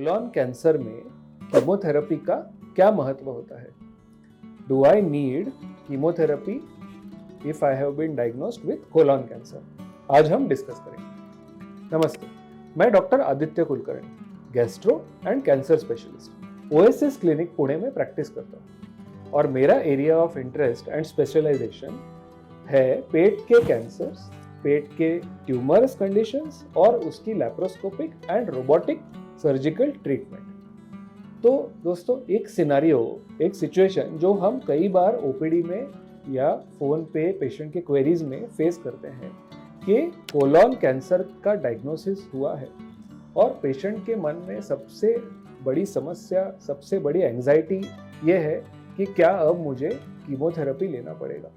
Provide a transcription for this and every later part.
Colon cancer में chemotherapy का क्या महत्व होता है? Do I need chemotherapy if I have been diagnosed with colon cancer? आज हम डिस्कस करेंगे। नमस्ते, मैं doctor Aditya Kulkarni, gastro and cancer specialist, OSS clinic Pune में प्रैक्टिस करता हूँ और मेरा area of interest and specialization है पेट के कैंसर्स, पेट के ट्यूमर्स कंडीशंस और उसकी laparoscopic and robotic surgical treatment. तो दोस्तों, एक सिनारियो, एक सिचुएशन जो हम कई बार ओपीडी में या फोन पे पेशेंट के क्वेरीज में फेस करते हैं कि कोलोन कैंसर का डायग्नोसिस हुआ है और पेशेंट के मन में सबसे बड़ी समस्या, सबसे बड़ी एंजाइटी ये है कि क्या अब मुझे कीमोथेरेपी लेना पड़ेगा।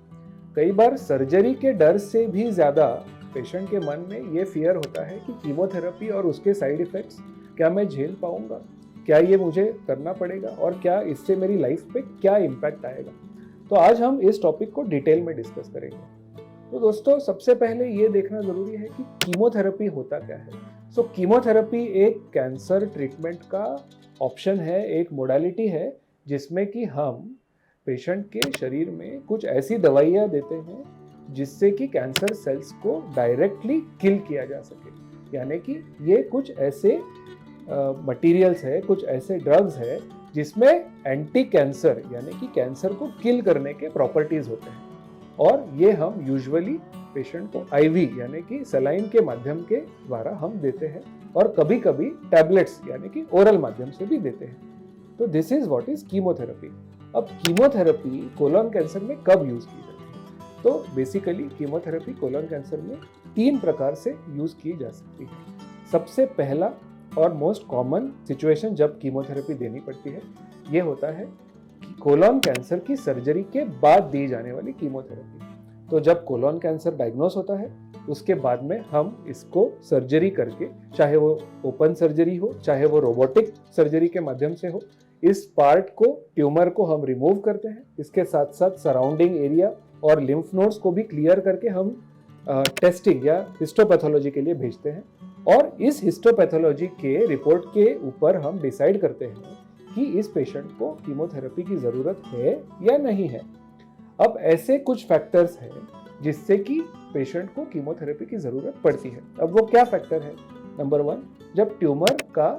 कई बार सर्जरी के डर से भी ज़्यादा पेशेंट के मन में ये फियर होता है कि कीमोथेरेपी और उसके साइड इफ़ेक्ट्स क्या मैं झेल पाऊंगा, क्या ये मुझे करना पड़ेगा और क्या इससे मेरी लाइफ पे क्या इम्पैक्ट आएगा। तो आज हम इस टॉपिक को डिटेल में डिस्कस करेंगे। तो दोस्तों, सबसे पहले ये देखना ज़रूरी है कि कीमोथेरेपी होता क्या है। सो कीमोथेरेपी एक कैंसर ट्रीटमेंट का ऑप्शन है, एक मोडालिटी है जिसमें कि हम पेशेंट के शरीर में कुछ ऐसी दवाइयाँ देते हैं जिससे कि कैंसर सेल्स को डायरेक्टली किल किया जा सके। यानी कि ये कुछ ऐसे मटेरियल्स है, कुछ ऐसे ड्रग्स है जिसमें एंटी कैंसर यानी कि कैंसर को किल करने के प्रॉपर्टीज होते हैं और ये हम यूजुअली पेशेंट को आईवी यानी कि सलाइन के माध्यम के द्वारा हम देते हैं और कभी कभी टैबलेट्स यानी कि ओरल माध्यम से भी देते हैं। तो this is what is chemotherapy. अब कीमोथेरेपी कोलोन कैंसर में कब यूज की जाती है? तो बेसिकली कीमोथेरेपी कोलोन कैंसर में 3 प्रकार से यूज की जा सकती है। सबसे पहला और मोस्ट कॉमन सिचुएशन जब कीमोथेरेपी देनी पड़ती है ये होता है कि कोलोन कैंसर की सर्जरी के बाद दी जाने वाली कीमोथेरेपी। तो जब कोलोन कैंसर डायग्नोस होता है उसके बाद में हम इसको सर्जरी करके, चाहे वो ओपन सर्जरी हो चाहे वो रोबोटिक सर्जरी के माध्यम से हो, इस पार्ट को, ट्यूमर को हम रिमूव करते हैं। इसके साथ साथ सराउंडिंग एरिया और लिम्फ नोड्स को भी क्लियर करके हम टेस्टिंग या हिस्टोपैथोलॉजी के लिए भेजते हैं और इस हिस्टोपैथोलॉजी के रिपोर्ट के ऊपर हम डिसाइड करते हैं कि इस पेशेंट को कीमोथेरेपी की ज़रूरत है या नहीं है। अब ऐसे कुछ फैक्टर्स हैं जिससे कि पेशेंट को कीमोथेरेपी की ज़रूरत पड़ती है। अब वो क्या फैक्टर है? नंबर 1, जब ट्यूमर का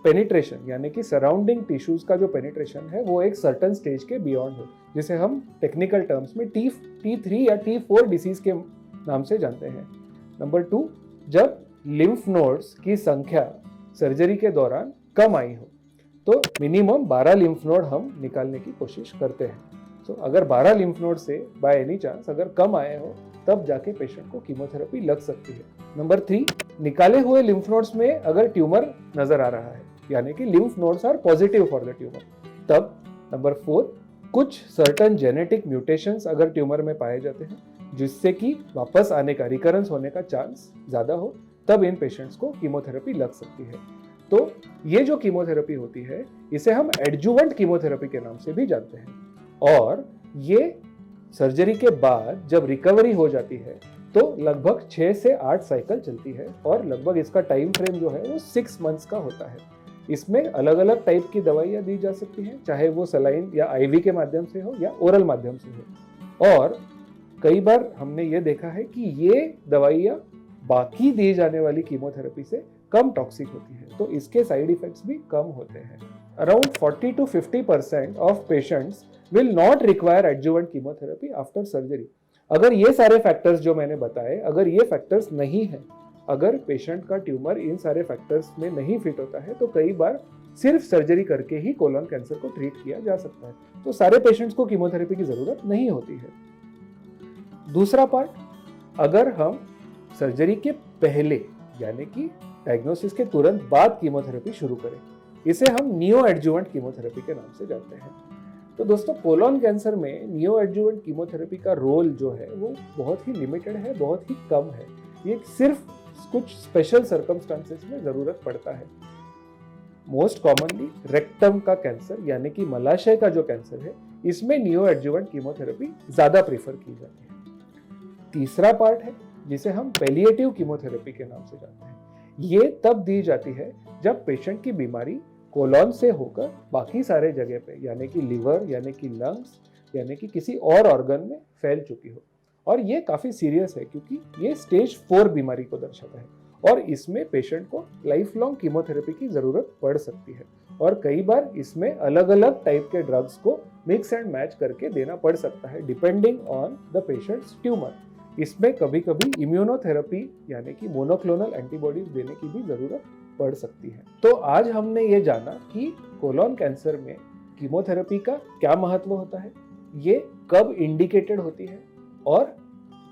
पेनिट्रेशन यानी कि सराउंडिंग टिश्यूज का जो पेनिट्रेशन है वो एक सर्टेन स्टेज के बियॉन्ड हो, जिसे हम टेक्निकल टर्म्स में T3 या T4 डिसीज के नाम से जानते हैं। नंबर 2, जब लिम्फ नोड्स की संख्या सर्जरी के दौरान कम आई हो, तो मिनिमम 12 लिम्फ नोड हम निकालने की कोशिश करते हैं। तो अगर 12 लिम्फ नोड से बाय एनी चांस अगर कम आए हो तब जाके पेशेंट को कीमोथेरेपी लग सकती है। नंबर 3, निकाले हुए लिम्फ नोड्स में अगर ट्यूमर नजर आ रहा है यानी कि lymph nodes are positive for the tumour, तब। नंबर 4, कुछ सर्टेन जेनेटिक म्यूटेशंस अगर ट्यूमर में पाए जाते हैं जिससे कि वापस आने का, रिकरेंस होने का चांस ज्यादा हो, तब इन पेशेंट्स को कीमोथेरेपी लग सकती है। तो ये जो कीमोथेरेपी होती है इसे हम एडजुवेंट कीमोथेरेपी के नाम से भी जानते हैं और ये सर्जरी के बाद जब रिकवरी हो जाती है तो लगभग 6 से 8 साइकिल चलती है और लगभग इसका टाइम फ्रेम जो है वो 6 मंथ्स का होता है। इसमें अलग अलग टाइप की दवाइयाँ दी जा सकती हैं, चाहे वो सलाइन या आईवी के माध्यम से हो या ओरल माध्यम से हो। और कई बार हमने ये देखा है कि ये दवाइयाँ बाकी दी जाने वाली कीमोथेरेपी से कम टॉक्सिक होती है, तो इसके साइड इफेक्ट्स भी कम होते हैं। Around 40 to 50% of patients will not require adjuvant chemotherapy after surgery. अगर ये सारे फैक्टर्स जो मैंने बताए, अगर ये फैक्टर्स नहीं है, अगर पेशेंट का ट्यूमर इन सारे फैक्टर्स में नहीं फिट होता है, तो कई बार सिर्फ सर्जरी करके ही कोलोन कैंसर को ट्रीट किया जा सकता है। तो सारे पेशेंट्स को कीमोथेरेपी की जरूरत नहीं होती है। दूसरा पार्ट, अगर हम सर्जरी के पहले यानी कि डायग्नोसिस के तुरंत बाद कीमोथेरेपी शुरू करें, इसे हम नियो एडजुवेंट कीमोथेरेपी के नाम से जानते हैं। तो दोस्तों, कोलोन कैंसर में नियो एडजुवेंट कीमोथेरेपी का रोल जो है वो बहुत ही लिमिटेड है, बहुत ही कम है। ये सिर्फ कुछ स्पेशल सर्कमस्टांसेस में जरूरत पड़ता है। मोस्ट कॉमनली रेक्टम का कैंसर यानी कि मलाशय का जो कैंसर है, इसमें नियो एडजुवेंट कीमोथेरेपी ज्यादा प्रीफर की जाती है। तीसरा पार्ट है जिसे हम पैलिएटिव कीमोथेरेपी के नाम से जानते हैं। ये तब दी जाती है जब पेशेंट की बीमारी कोलॉन से होकर बाकी सारे जगह पे यानी कि लिवर यानी कि लंग्स यानी कि किसी और ऑर्गन में फैल चुकी हो। और ये काफ़ी सीरियस है क्योंकि ये स्टेज 4 बीमारी को दर्शाता है और इसमें पेशेंट को लाइफ लॉन्ग कीमोथेरेपी की ज़रूरत पड़ सकती है और कई बार इसमें अलग अलग टाइप के ड्रग्स को मिक्स एंड मैच करके देना पड़ सकता है depending on the patients tumour. इसमें कभी कभी इम्यूनोथेरेपी यानी कि मोनोक्लोनल एंटीबॉडीज देने की भी ज़रूरत पड़ सकती है। तो आज हमने ये जाना कि कोलोन कैंसर में कीमोथेरेपी का क्या महत्व होता है, ये कब इंडिकेटेड होती है और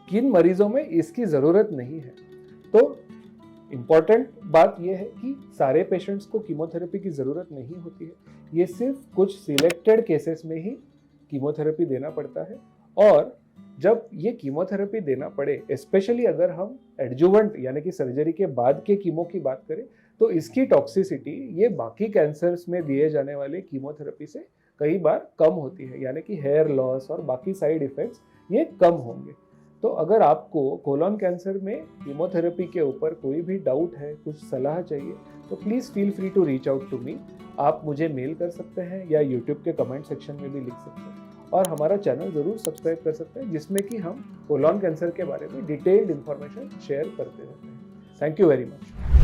किन मरीजों में इसकी ज़रूरत नहीं है। तो इम्पॉर्टेंट बात यह है कि सारे पेशेंट्स को कीमोथेरेपी की ज़रूरत नहीं होती है, ये सिर्फ कुछ सिलेक्टेड केसेस में ही कीमोथेरेपी देना पड़ता है। और जब ये कीमोथेरेपी देना पड़े, स्पेशली अगर हम एडजुवेंट यानी कि सर्जरी के बाद के कीमो की बात करें, तो इसकी टॉक्सिसिटी ये बाकी कैंसर्स में दिए जाने वाले कीमोथेरेपी से कई बार कम होती है, यानी कि हेयर लॉस और बाकी साइड इफ़ेक्ट्स ये कम होंगे। तो अगर आपको कोलोन कैंसर में कीमोथेरेपी के ऊपर कोई भी डाउट है, कुछ सलाह चाहिए, तो please feel free to reach out to me. आप मुझे मेल कर सकते हैं या यूट्यूब के कमेंट सेक्शन में भी लिख सकते हैं और हमारा चैनल ज़रूर सब्सक्राइब कर सकते हैं जिसमें कि हम कोलोन कैंसर के बारे में डिटेल्ड इन्फॉर्मेशन शेयर करते रहते हैं। Thank you very much.